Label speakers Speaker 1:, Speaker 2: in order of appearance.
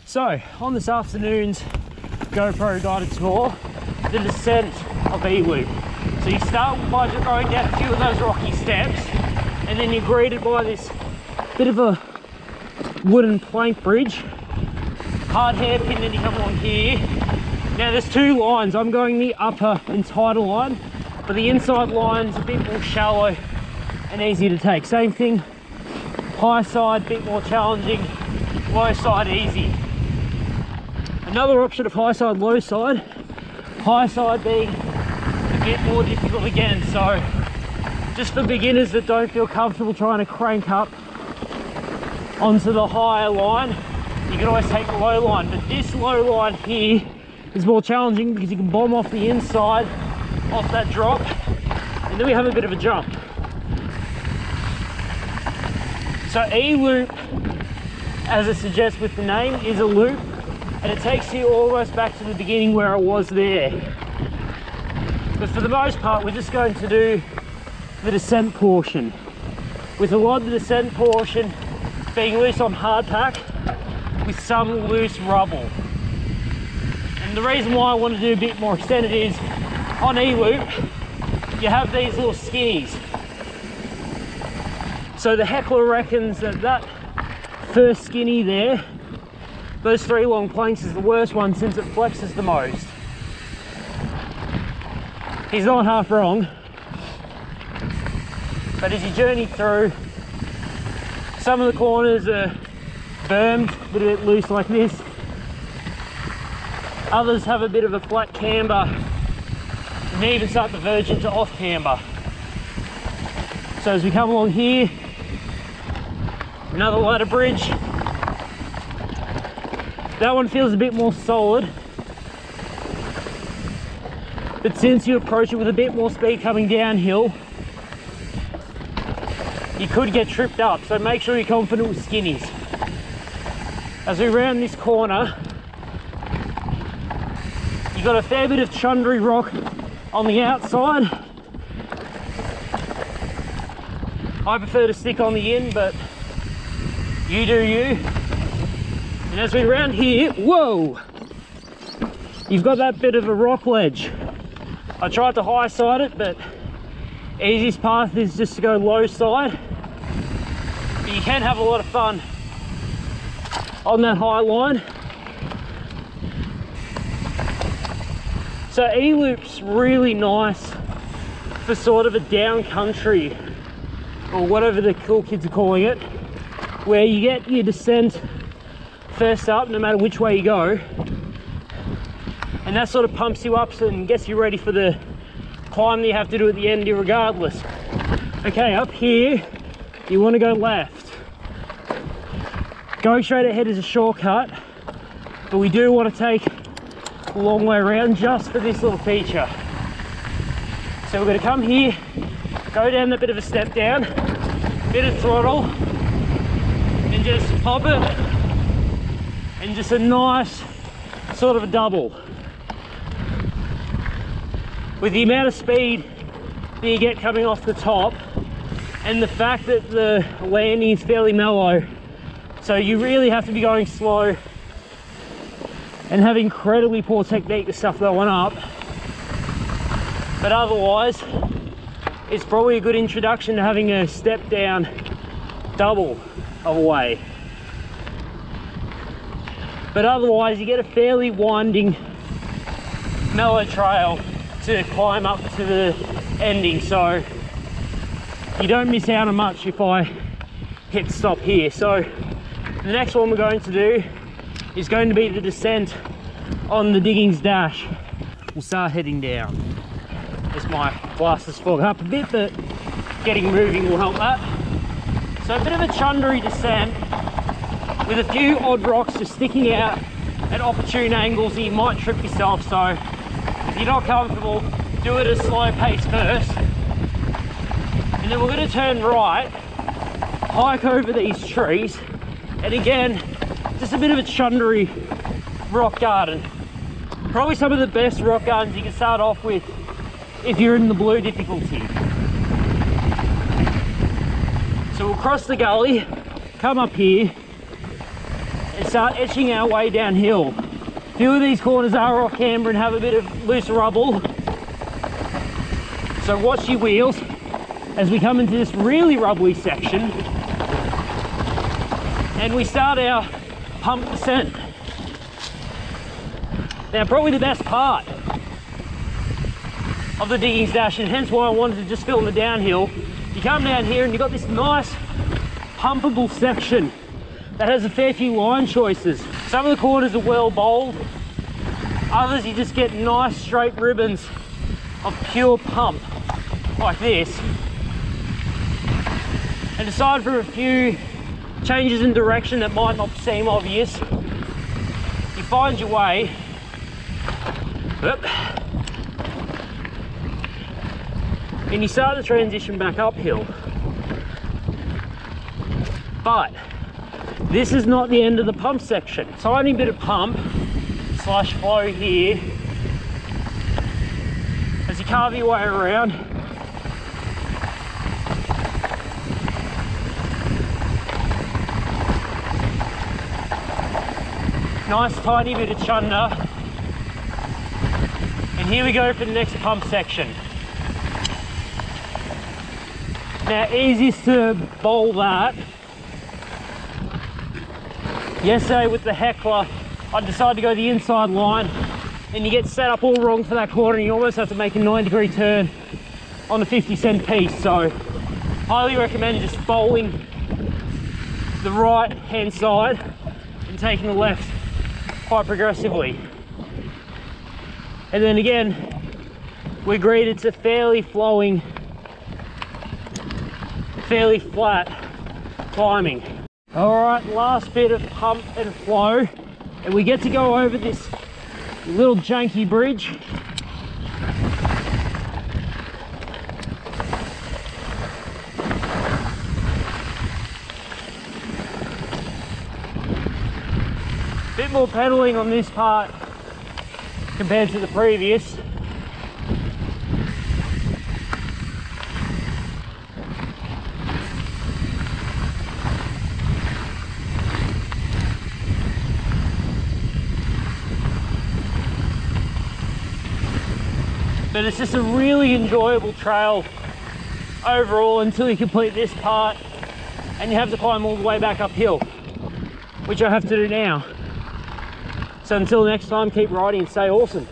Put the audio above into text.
Speaker 1: So, on this afternoon's GoPro guided tour, the descent of E-Loop. So you start by just going down a few of those rocky steps, and then you're greeted by this bit of a wooden plank bridge, hard hairpin, and you come along here. Now there's two lines. I'm going the upper and tighter line, but the inside line's a bit more shallow and easy to take. Same thing, high side, bit more challenging, low side easy. Another option of high side, low side being a bit more difficult again. So just for beginners that don't feel comfortable trying to crank up onto the higher line, you can always take the low line. But this low line here is more challenging because you can bomb off the inside, off that drop, and then we have a bit of a jump. So E-Loop, as it suggests with the name, is a loop, and it takes you almost back to the beginning where I was there. But for the most part, we're just going to do the descent portion, with a lot of the descent portion being loose on hardpack with some loose rubble. And the reason why I want to do a bit more extended is on E-Loop you have these little skinnies. So the heckler reckons that that first skinny there, those three long planks, is the worst one since it flexes the most. He's not half wrong. But as you journey through, some of the corners are bermed, a bit loose like this. Others have a bit of a flat camber, and they even start to verge into off camber. So as we come along here, another ladder bridge. That one feels a bit more solid, but since you approach it with a bit more speed coming downhill, you could get tripped up, so make sure you're confident with skinnies. As we round this corner, you've got a fair bit of chundry rock on the outside. I prefer to stick on the in, but you do you. And as we round here, whoa! You've got that bit of a rock ledge. I tried to high side it, but easiest path is just to go low side. But you can have a lot of fun on that high line. So E-Loop's really nice for sort of a down country, or whatever the cool kids are calling it, where you get your descent first up no matter which way you go, and that sort of pumps you up and gets you ready for the climb that you have to do at the end regardless. Okay, up here you want to go left. Going straight ahead is a shortcut, but we do want to take a long way around just for this little feature. So we're going to come here, go down that bit of a step down, bit of throttle, and just pop it, and just a nice sort of a double. With the amount of speed that you get coming off the top, and the fact that the landing is fairly mellow, so you really have to be going slow and have incredibly poor technique to stuff that one up. But otherwise, it's probably a good introduction to having a step down double of a way. But otherwise, you get a fairly winding, mellow trail to climb up to the ending, so you don't miss out on much if I hit stop here. So the next one we're going to do is going to be the descent on the Diggings Dash. We'll start heading down. As my glasses fog up a bit, but getting moving will help that. So a bit of a chundry descent with a few odd rocks just sticking out at opportune angles that you might trip yourself. So if you're not comfortable, do it at a slow pace first, and then we're going to turn right, hike over these trees, and again just a bit of a chundry rock garden. Probably some of the best rock gardens you can start off with if you're in the blue difficulty. So we'll cross the gully, come up here, and start etching our way downhill. A few of these corners are off camber and have a bit of loose rubble, so watch your wheels as we come into this really rubbly section and we start our pump descent. Now, probably the best part of the digging stash, and hence why I wanted to just film the downhill. You come down here and you've got this nice pumpable section that has a fair few line choices. Some of the corners are well bowled, others you just get nice straight ribbons of pure pump like this. And aside from a few changes in direction that might not seem obvious, you find your way and you start to transition back uphill. But this is not the end of the pump section. Tiny bit of pump slash flow here as you carve your way around. Nice tiny bit of chunder. And here we go for the next pump section. Now, easiest to bowl that. Yesterday with the heckler, I decided to go the inside line, and you get set up all wrong for that corner and you almost have to make a 9-degree turn on a 50-cent piece. So highly recommend just bowling the right hand side and taking the left quite progressively. And then again, we're greeted to fairly flowing, fairly flat climbing. All right, last bit of pump and flow, and we get to go over this little janky bridge. Bit more pedaling on this part compared to the previous. But it's just a really enjoyable trail overall until you complete this part and you have to climb all the way back uphill, which I have to do now. So until next time, keep riding and stay awesome.